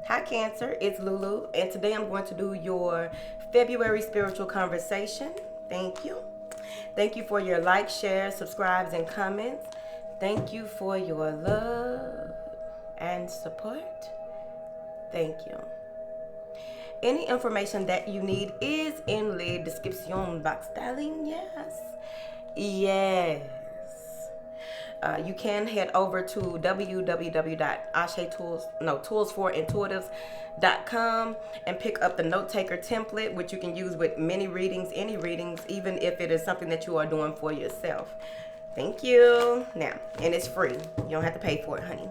Hi Cancer, it's Lulu, and today I'm going to do your February spiritual conversation. Thank you. Thank you for your likes, shares, subscribes, and comments. Thank you for your love and support. Thank you. Any information that you need is in the description box, darling. Yes. Yes. You can head over to toolsforintuitives.com and pick up the note taker template, which you can use with many readings, any readings, even if it is something that you are doing for yourself. Thank you. Now, and it's free. You don't have to pay for it, honey.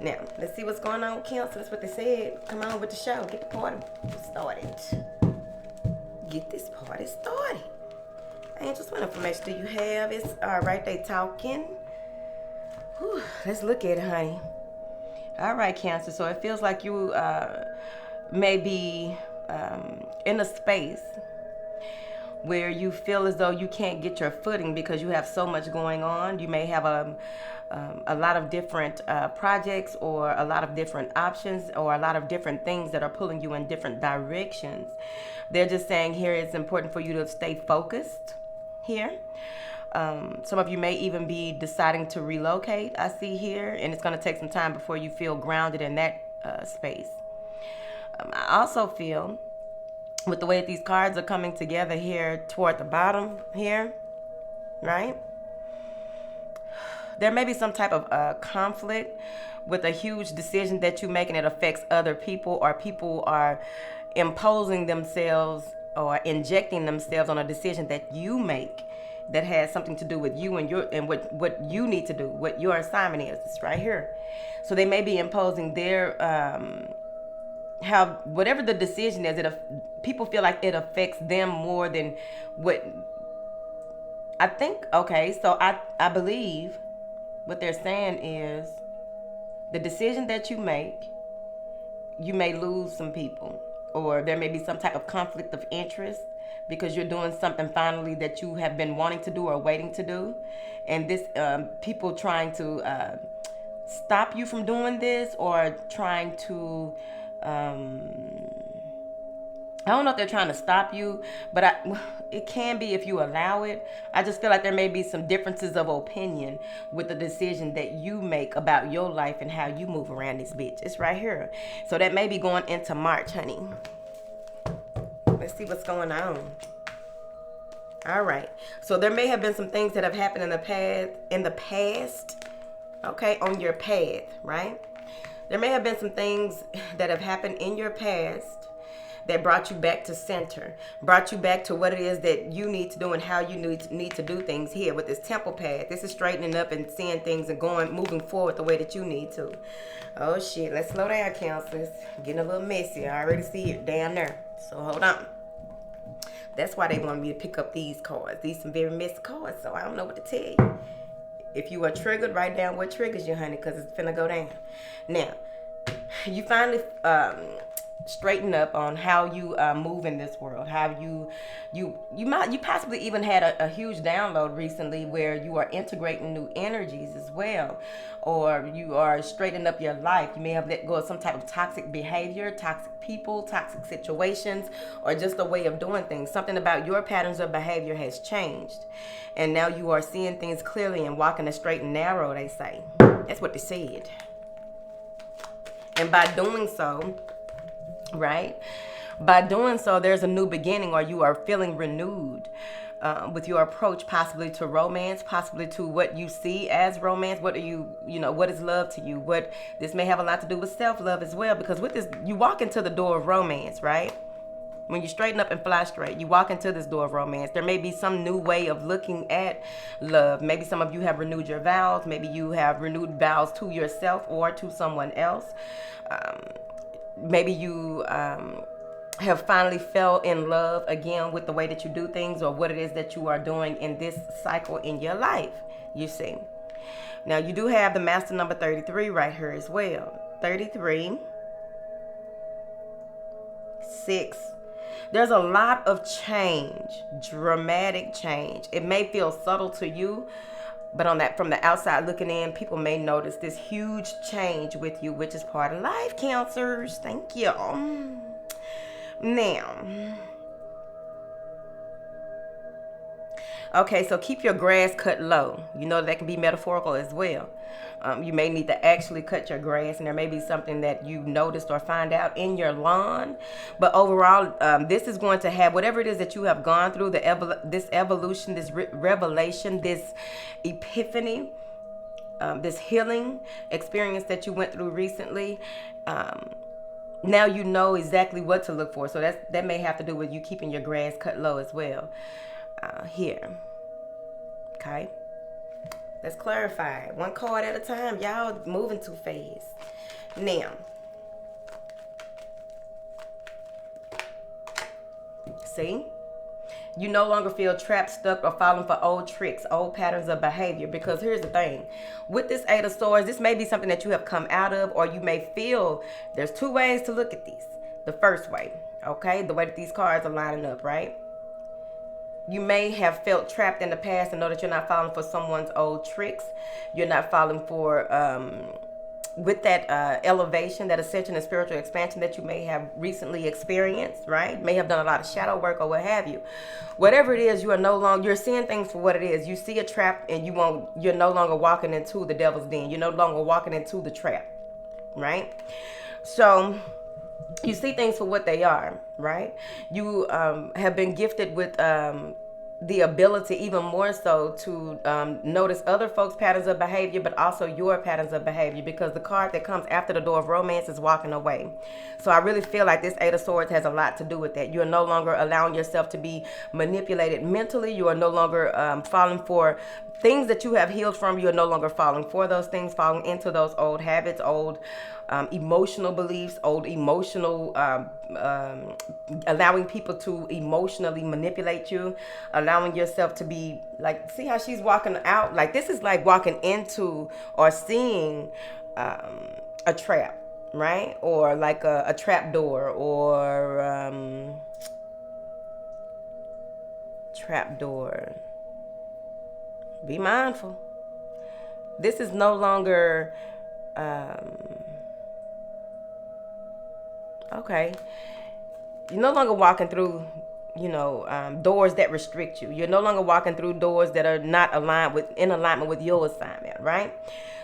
Now, let's see what's going on with Cancer. That's what they said. Come on with the show. Get the party started. Get this party started. Angels, what information do you have? It's all right. They talking. Whew, let's look at it, honey. All right, Cancer. So it feels like you may be in a space where you feel as though you can't get your footing because you have so much going on. You may have a lot of different projects or a lot of different options or a lot of different things that are pulling you in different directions. They're just saying here it's important for you to stay focused here. Some of you may even be deciding to relocate, I see here, and it's going to take some time before you feel grounded in that space. I also feel, with the way that these cards are coming together here toward the bottom here, right? There may be some type of conflict with a huge decision that you make and it affects other people, or people are imposing themselves or injecting themselves on a decision that you make that has something to do with you and what you need to do, what your assignment is. It's right here. So they may be imposing their how whatever the decision is, people feel like it affects them more than what I think. Okay, so I believe what they're saying is the decision that you make, you may lose some people, or there may be some type of conflict of interest because you're doing something finally that you have been wanting to do or waiting to do, and this people trying to stop you from doing this, or trying to I don't know if they're trying to stop you, but it can be if you allow it. I just feel like there may be some differences of opinion with the decision that you make about your life and how you move around this bitch. It's right here. So that may be going into March, honey. Let's see what's going on. All right. So there may have been some things that have happened in the past, okay, on your path, right? There may have been some things that have happened in your past that brought you back to center, brought you back to what it is that you need to do and how you need to do things here with this temple path. This is straightening up and seeing things and moving forward the way that you need to. Oh shit, let's slow down, counselors. Getting a little messy. I already see it down there. So hold on. That's why they want me to pick up these cards. These some very messy cards, so I don't know what to tell you. If you are triggered, write down what triggers you, honey, because it's finna go down. Now, you finally straighten up on how you move in this world. How you possibly even had a huge download recently where you are integrating new energies as well, or you are straightening up your life. You may have let go of some type of toxic behavior, toxic people, toxic situations, or just a way of doing things. Something about your patterns of behavior has changed, and now you are seeing things clearly and walking the straight and narrow, they say. That's what they said. And by doing so, right? By doing so, there's a new beginning, or you are feeling renewed with your approach, possibly to romance, possibly to what you see as romance. What are what is love to you? This may have a lot to do with self-love as well, because with this, you walk into the door of romance, right? When you straighten up and fly straight, you walk into this door of romance. There may be some new way of looking at love. Maybe some of you have renewed your vows. Maybe you have renewed vows to yourself or to someone else. Maybe you have finally fell in love again with the way that you do things, or what it is that you are doing in this cycle in your life, you see. Now, you do have the master number 33 right here as well. 33, 6. There's a lot of change, dramatic change. It may feel subtle to you, But on that, from the outside looking in, people may notice this huge change with you, which is part of life, Cancers. Thank you. Now, okay, so keep your grass cut low. You know that can be metaphorical as well. You may need to actually cut your grass, and there may be something that you noticed or find out in your lawn. But overall, this is going to have whatever it is that you have gone through, this evolution, this revelation, this epiphany, this healing experience that you went through recently. Now you know exactly what to look for. So that may have to do with you keeping your grass cut low as well. Here. Okay. Let's clarify. One card at a time. Y'all moving too fast. Now. See? You no longer feel trapped, stuck, or falling for old tricks, old patterns of behavior. Because here's the thing. With this Eight of Swords, this may be something that you have come out of, or you may feel there's two ways to look at these. The first way, okay? The way that these cards are lining up, right? You may have felt trapped in the past and know that you're not falling for someone's old tricks. You're not falling for, with that elevation, that ascension and spiritual expansion that you may have recently experienced, right? May have done a lot of shadow work or what have you. Whatever it is, you are no longer, you're seeing things for what it is. You see a trap and you're no longer walking into the devil's den. You're no longer walking into the trap, right? So you see things for what they are, right? You have been gifted with the ability, even more so, to notice other folks' patterns of behavior, but also your patterns of behavior, because the card that comes after the Door of Romance is walking away. So I really feel like this Eight of Swords has a lot to do with that. You are no longer allowing yourself to be manipulated mentally. You are no longer falling for things that you have healed from. You are no longer falling for those things, falling into those old habits, old emotional beliefs, old emotional, allowing people to emotionally manipulate you, allowing yourself to be like, see how she's walking out? Like, this is like walking into or seeing a trap, right? Or like a trap door, or trap door. Be mindful. This is no longer okay. You're no longer walking through, doors that restrict you. You're no longer walking through doors that are not in alignment with your assignment, right?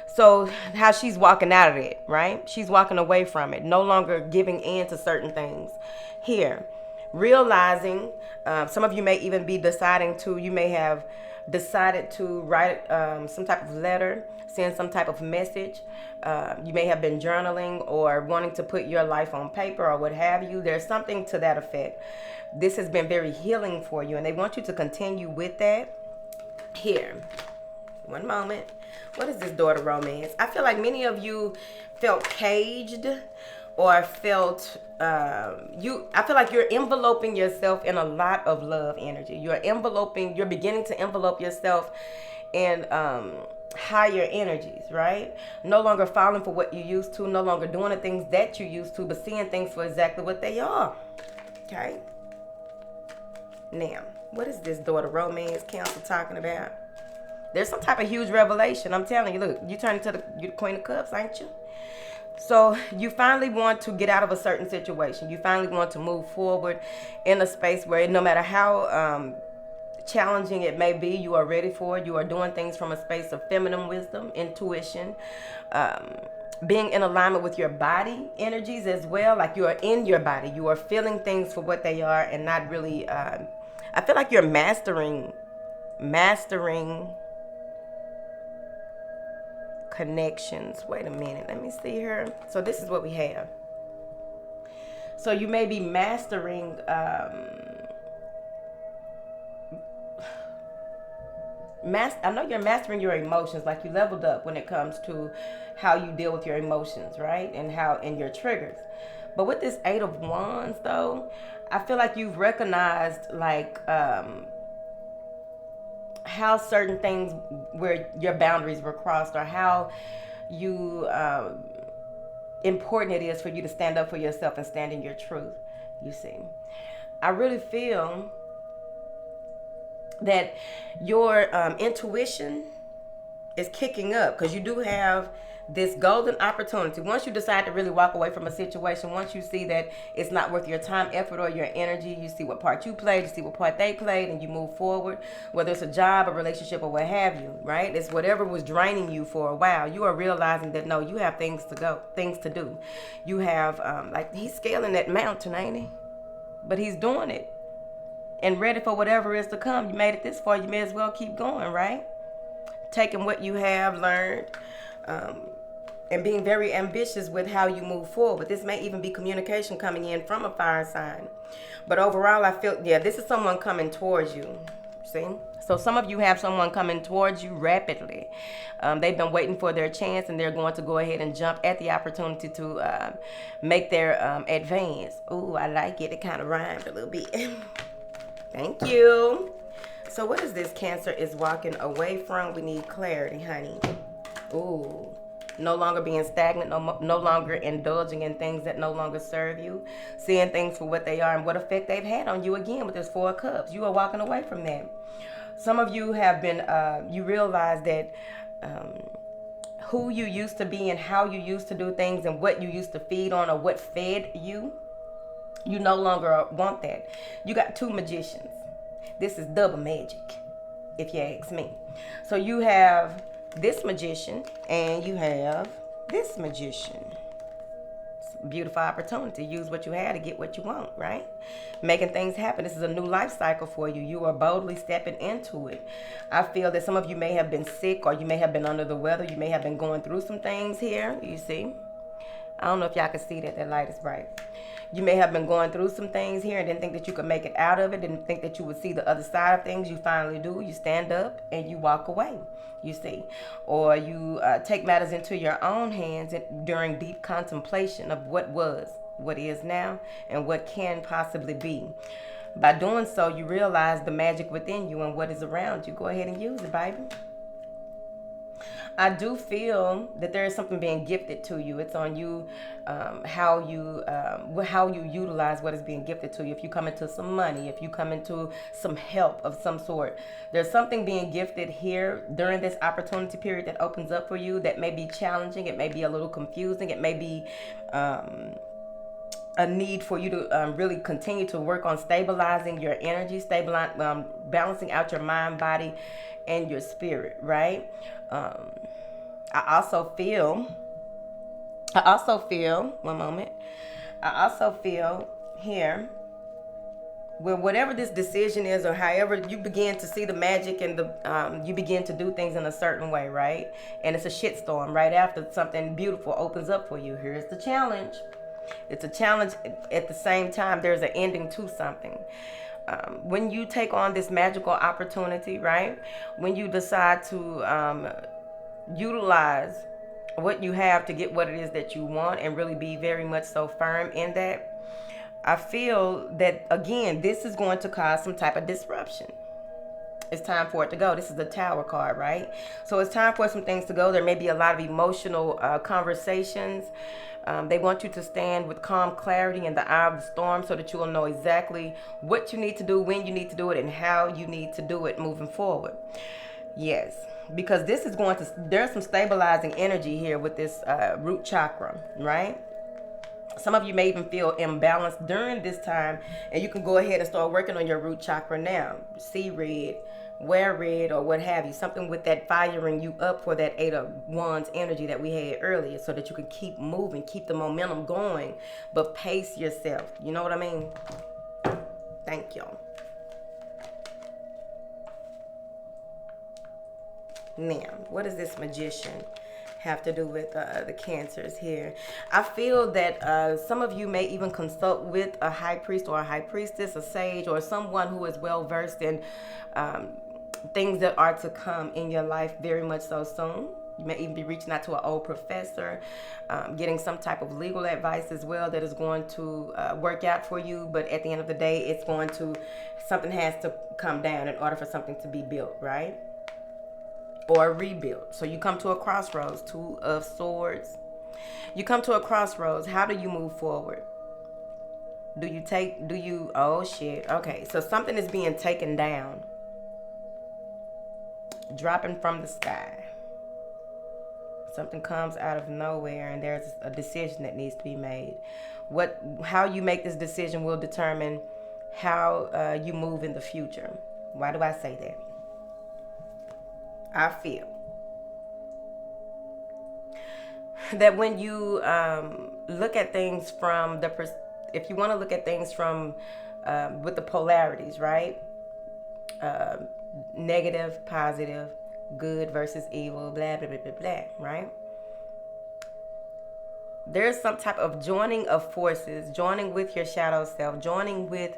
So how she's walking out of it, right? She's walking away from it, no longer giving in to certain things. Here, realizing, some of you may even be you may have decided to write some type of letter, send some type of message. You may have been journaling or wanting to put your life on paper or what have you. There's something to that effect. This has been very healing for you, and they want you to continue with that. Here, one moment. What is this Door of Romance? I feel like many of you felt caged or felt I feel like you're enveloping yourself in a lot of love energy. You're beginning to envelope yourself in higher energies, right? No longer falling for what you used to, no longer doing the things that you used to, but seeing things for exactly what they are. Okay? Now, what is this Door of Romance Council talking about? There's some type of huge revelation. I'm telling you, look, you turn into the Queen of Cups, ain't you? So you finally want to get out of a certain situation. You finally want to move forward in a space where no matter how challenging it may be, you are ready for it. You are doing things from a space of feminine wisdom, intuition, being in alignment with your body energies as well. Like you are in your body. You are feeling things for what they are and not really, I feel like you're mastering connections. Wait a minute. Let me see here. So this is what we have. So you may be mastering, I know you're mastering your emotions, like you leveled up when it comes to how you deal with your emotions, right? And your triggers. But with this Eight of Wands though, I feel like you've recognized like how certain things where your boundaries were crossed, or how important it is for you to stand up for yourself and stand in your truth. You see, I really feel that your intuition is kicking up, because you do have this golden opportunity. Once you decide to really walk away from a situation, once you see that it's not worth your time, effort, or your energy, you see what part you played, you see what part they played, and you move forward, whether it's a job, a relationship, or what have you, right? It's whatever was draining you for a while. You are realizing that, no, you have things to do. You have, like, he's scaling that mountain, ain't he? But he's doing it and ready for whatever is to come. You made it this far, you may as well keep going, right? Taking what you have learned, and being very ambitious with how you move forward. This may even be communication coming in from a fire sign. But overall, I feel, yeah, this is someone coming towards you. See? So some of you have someone coming towards you rapidly. They've been waiting for their chance, and they're going to go ahead and jump at the opportunity to make their advance. Ooh, I like it. It kind of rhymed a little bit. Thank you. So what is this Cancer is walking away from? We need clarity, honey. Ooh. No longer being stagnant, no longer indulging in things that no longer serve you, seeing things for what they are and what effect they've had on you. Again, with this 4 of Cups, you are walking away from that. Some of you have been, you realize that who you used to be and how you used to do things and what you used to feed on or what fed you, you no longer want that. You got 2 magicians. This is double magic, if you ask me. So you have this magician and you have this magician. It's a beautiful opportunity. Use what you have to get what you want, right? Making things happen. This is a new life cycle for you. You are boldly stepping into it. I feel that some of you may have been sick, or you may have been under the weather. You may have been going through some things here. You see? I don't know if y'all can see that. That light is bright. You may have been going through some things here and didn't think that you could make it out of it. Didn't think that you would see the other side of things. You finally do. You stand up and you walk away, you see. Or you take matters into your own hands during deep contemplation of what was, what is now, and what can possibly be. By doing so, you realize the magic within you and what is around you. Go ahead and use it, baby. I do feel that there is something being gifted to you. It's on you, how you utilize what is being gifted to you. If you come into some money, if you come into some help of some sort, there's something being gifted here during this opportunity period that opens up for you that may be challenging. It may be a little confusing. It may be a need for you to really continue to work on stabilizing your energy, balancing out your mind, body, and your spirit, right? I also feel, one moment. I also feel here where whatever this decision is, or however you begin to see the magic and you begin to do things in a certain way, right? And it's a shitstorm right after something beautiful opens up for you. Here's the challenge. It's a challenge. At the same time, there's an ending to something. When you take on this magical opportunity, right? When you decide to utilize what you have to get what it is that you want and really be very much so firm in that, I feel that, again, this is going to cause some type of disruption. It's time for it to go. This is the Tower card, right? So it's time for some things to go. There may be a lot of emotional conversations. They want you to stand with calm clarity in the eye of the storm so that you will know exactly what you need to do, when you need to do it, and how you need to do it moving forward. Yes, because this is going to, there's some stabilizing energy here with this root chakra, right? Some of you may even feel imbalanced during this time, and you can go ahead and start working on your root chakra now. See red, wear red, or what have you. Something with that firing you up for that 8 of Wands energy that we had earlier, so that you can keep moving, keep the momentum going, but pace yourself. You know what I mean? Thank y'all. Now, what does this Magician have to do with the Cancers here? I feel that some of you may even consult with a high priest or a high priestess, a sage, or someone who is well versed in things that are to come in your life very much so soon. You may even be reaching out to an old professor, getting some type of legal advice as well that is going to work out for you. But at the end of the day, it's going to, something has to come down in order for something to be built, right? Or rebuilt. So you come to a crossroads, 2 of Swords. You come to a crossroads. How do you move forward? Oh shit. Okay, so something is being taken down, dropping from the sky. Something comes out of nowhere and there's a decision that needs to be made. How you make this decision will determine how you move in the future. Why do I say that? I feel that when you look at things from if you want to look at things from with the polarities, right? Negative, positive, good versus evil, blah, blah, blah, blah, blah, right? There's some type of joining of forces, joining with your shadow self, joining with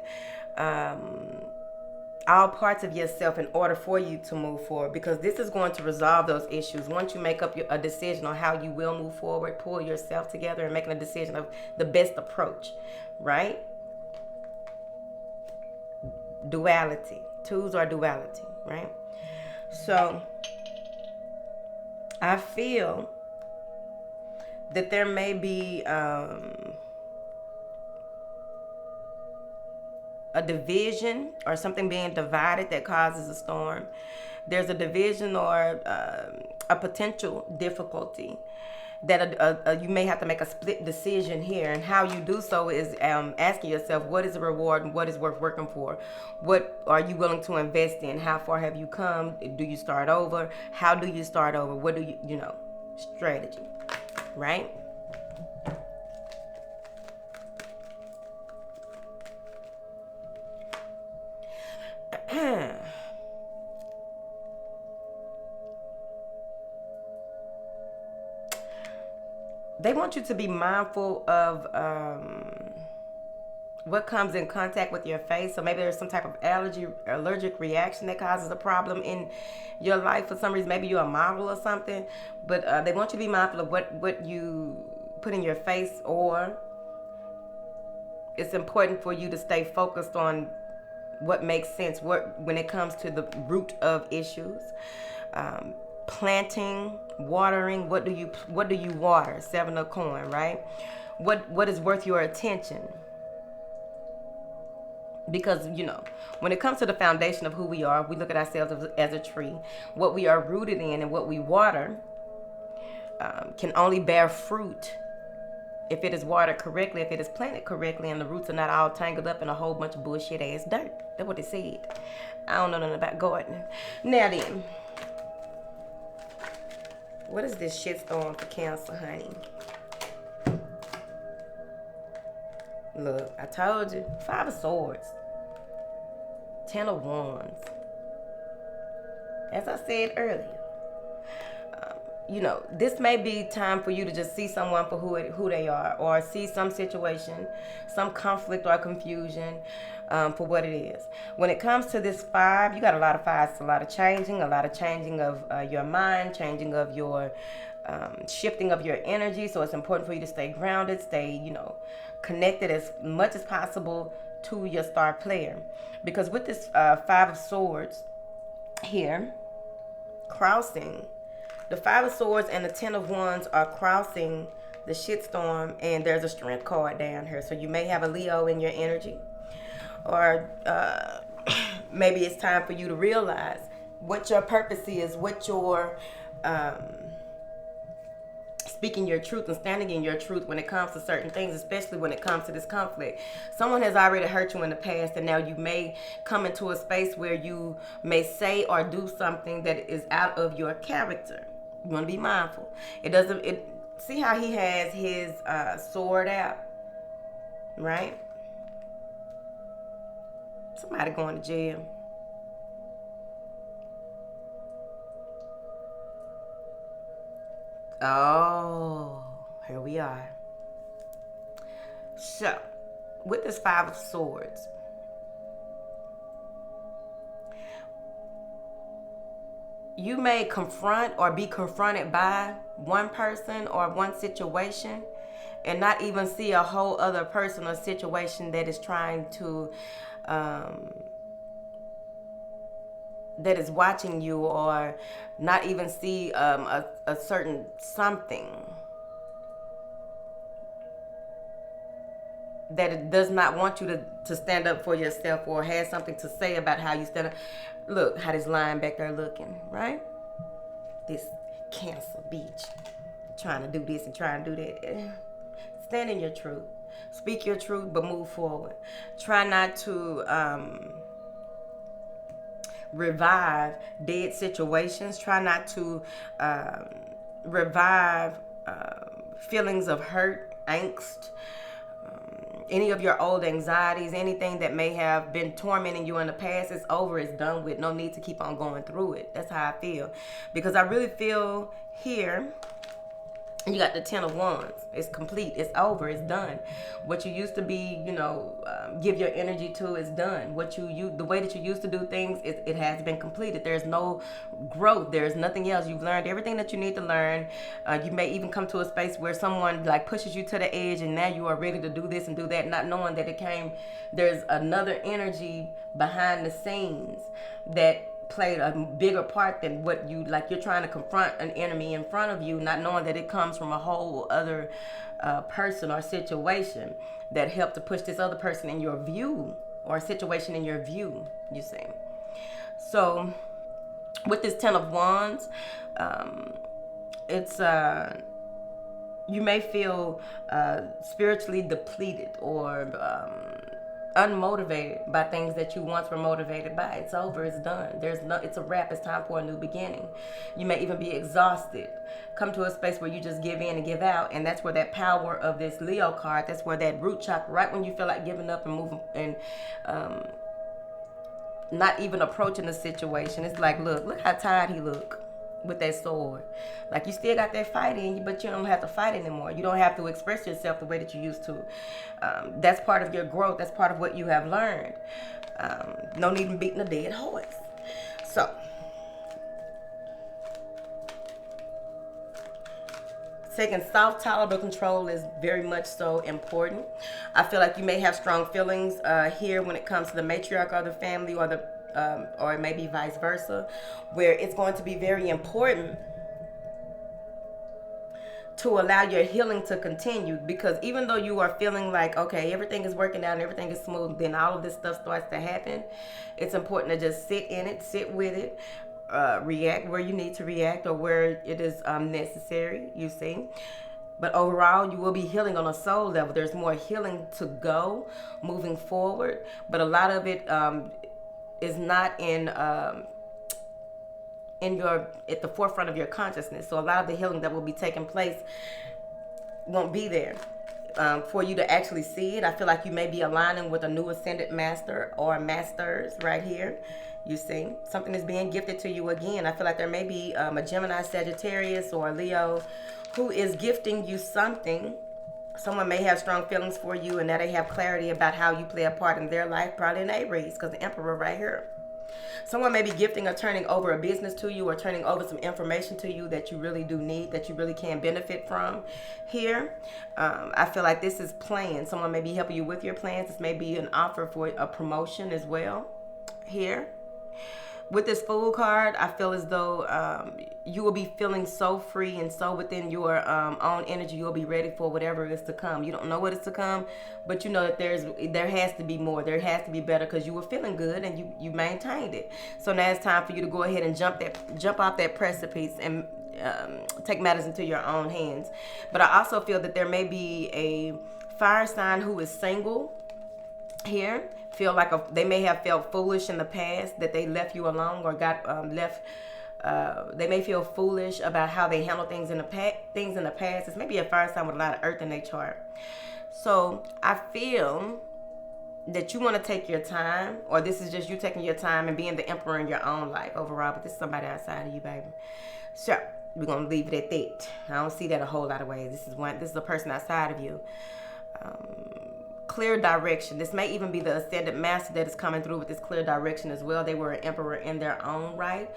all parts of yourself in order for you to move forward, because this is going to resolve those issues. Once you make up a decision on how you will move forward, pull yourself together and making a decision of the best approach, right? Duality. Twos are duality, right? So I feel that there may be a division or something being divided that causes a storm. There's a division or a potential difficulty that you may have to make a split decision here. And how you do so is asking yourself, what is the reward and what is worth working for? What are you willing to invest in? How far have you come? Do you start over? How do you start over? What do you strategy, right? They want you to be mindful of what comes in contact with your face. So maybe there's some type of allergic reaction that causes a problem in your life for some reason. Maybe you're a model or something, but they want you to be mindful of what you put in your face, or it's important for you to stay focused on what makes sense when it comes to the root of issues. Planting, watering, what do you water? 7 of coin, right? What is worth your attention? Because when it comes to the foundation of who we are, we look at ourselves as a tree. What we are rooted in and what we water can only bear fruit if it is watered correctly, if it is planted correctly, and the roots are not all tangled up in a whole bunch of bullshit ass dirt. That's what they said. I don't know nothing about gardening. Now then, what is this shitstorm for Cancer, honey? Look, I told you. 5 of Swords. 10 of Wands. As I said earlier, this may be time for you to just see someone for who they are, or see some situation, some conflict or confusion for what it is. When it comes to this 5, you got a lot of 5s, a lot of changing of your mind, changing of your shifting of your energy. So it's important for you to stay grounded, stay, connected as much as possible to your star player. Because with this 5 of Swords here, crossing, the 5 of Swords and the 10 of Wands are crossing the shitstorm, and there's a Strength card down here. So you may have a Leo in your energy, or maybe it's time for you to realize what your purpose is, what your speaking your truth and standing in your truth when it comes to certain things, especially when it comes to this conflict. Someone has already hurt you in the past, and now you may come into a space where you may say or do something that is out of your character. You want to be mindful. See how he has his sword out, right? Somebody going to jail. Oh, here we are. So, with this 5 of Swords, you may confront or be confronted by one person or one situation, and not even see a whole other person or situation that is trying to that is watching you, or not even see a certain something that it does not want you to stand up for yourself, or has something to say about how you stand up. Look how this line back there looking, right? This Cancer bitch. trying to do this and trying to do that. Stand in your truth. Speak your truth, but move forward. Try not to revive dead situations. Try not to revive feelings of hurt, angst, any of your old anxieties, anything that may have been tormenting you in the past. It's over, it's done with. No need to keep on going through it. That's how I feel. Because I really feel here, you got the 10 of Wands. It's complete. It's over. It's done. What you used to be, give your energy to is done. The way that you used to do things, it has been completed. There's no growth. There's nothing else. You've learned everything that you need to learn. You may even come to a space where someone like pushes you to the edge, and now you are ready to do this and do that, not knowing that there's another energy behind the scenes that played a bigger part than what you're trying to confront an enemy in front of you, not knowing that it comes from a whole other person or situation that helped to push this other person in your view, or a situation in your view, you see. So with this 10 of Wands, it's you may feel spiritually depleted or unmotivated by things that you once were motivated by. It's over. It's done. It's a wrap. It's time for a new beginning. You may even be exhausted. Come to a space where you just give in and give out, and that's where that power of this Leo card, that's where that root chakra, right when you feel like giving up and moving and not even approaching the situation. It's like, look how tired he look with that sword. Like, you still got that fight in you, but you don't have to fight anymore. You don't have to express yourself the way that you used to. That's part of your growth. That's part of what you have learned. No need in beating a dead horse. So, taking soft, tolerable control is very much so important. I feel like you may have strong feelings here when it comes to the matriarch of the family, or it may be vice versa, where it's going to be very important to allow your healing to continue. Because even though you are feeling like, okay, everything is working out and everything is smooth, then all of this stuff starts to happen. It's important to just sit in it, sit with it, react where you need to react or where it is necessary, you see. But overall, you will be healing on a soul level. There's more healing to go moving forward, but a lot of it is not at the forefront of your consciousness. So a lot of the healing that will be taking place won't be there for you to actually see it. I feel like you may be aligning with a new ascended master or masters right here. You see, something is being gifted to you again. I feel like there may be a Gemini, Sagittarius, or a Leo who is gifting you something. Someone may have strong feelings for you, and now they have clarity about how you play a part in their life. Probably an Aries, because the Emperor right here. Someone may be gifting or turning over a business to you, or turning over some information to you that you really do need, that you really can benefit from here. I feel like this is planned. Someone may be helping you with your plans. This may be an offer for a promotion as well here. With this Fool card, I feel as though you will be feeling so free and so within your own energy. You'll be ready for whatever is to come. You don't know what is to come, but you know that there has to be more. There has to be better, because you were feeling good and you maintained it. So now it's time for you to go ahead and jump off that precipice and take matters into your own hands. But I also feel that there may be a fire sign who is single here. Feel like they may have felt foolish in the past, that they left you alone or got left. They may feel foolish about how they handle things in the past. It's maybe a fire sign with a lot of earth in their chart. So I feel that you want to take your time, or this is just you taking your time and being the emperor in your own life overall. But this is somebody outside of you, baby. So we're gonna leave it at that. I don't see that a whole lot of ways. This is a person outside of you. Clear direction. This may even be the ascended master that is coming through with this clear direction as well. They were an emperor in their own right.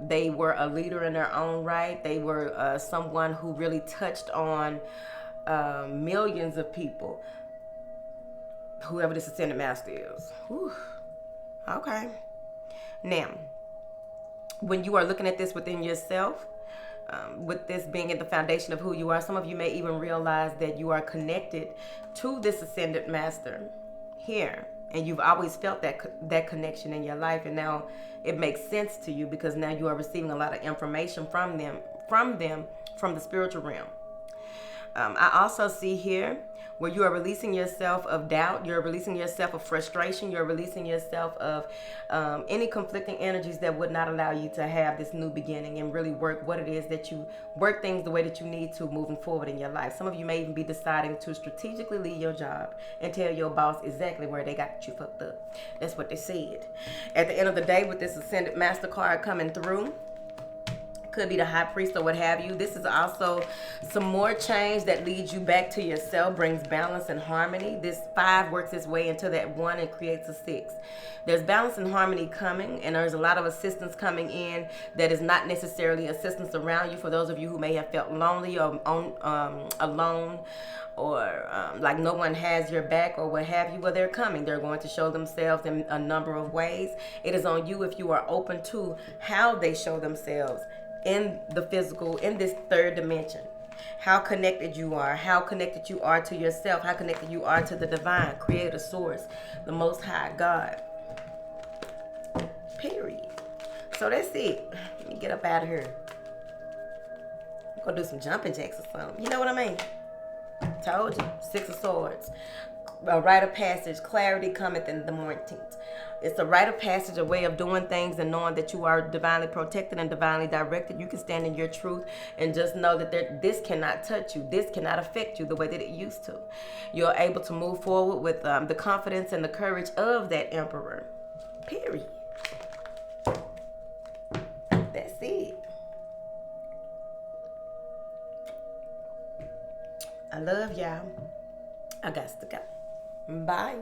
They were a leader in their own right. They were someone who really touched on millions of people. Whoever this ascended master is. Whew. Okay. Now, when you are looking at this within yourself, with this being at the foundation of who you are, some of you may even realize that you are connected to this ascended master here, and you've always felt that connection in your life, and now it makes sense to you because now you are receiving a lot of information from them from them from the spiritual realm. I also see here where you are releasing yourself of doubt, you're releasing yourself of frustration, you're releasing yourself of any conflicting energies that would not allow you to have this new beginning and really work what it is that you work things the way that you need to moving forward in your life. Some of you may even be deciding to strategically leave your job and tell your boss exactly where they got you fucked up. That's what they said. At the end of the day, with this Ascended Master card coming through, could be the high priest or what have you. This is also some more change that leads you back to yourself, brings balance and harmony. This 5 works its way into that 1 and creates a 6. There's balance and harmony coming, and there's a lot of assistance coming in that is not necessarily assistance around you. For those of you who may have felt lonely or alone, or like no one has your back or what have you, well, they're coming. They're going to show themselves in a number of ways. It is on you if you are open to how they show themselves in the physical, in this 3rd dimension. How connected you are, how connected you are to yourself, how connected you are to the divine, creator, source, the most high God. Period. So that's it. Let me get up out of here. I'm gonna do some jumping jacks or something. You know what I mean? Told you. 6 of Swords. A rite of passage. Clarity cometh in the morning. It's a rite of passage, a way of doing things and knowing that you are divinely protected and divinely directed. You can stand in your truth and just know that this cannot touch you. This cannot affect you the way that it used to. You're able to move forward with the confidence and the courage of that emperor. Period. That's it. I love y'all. I got to go. Bye.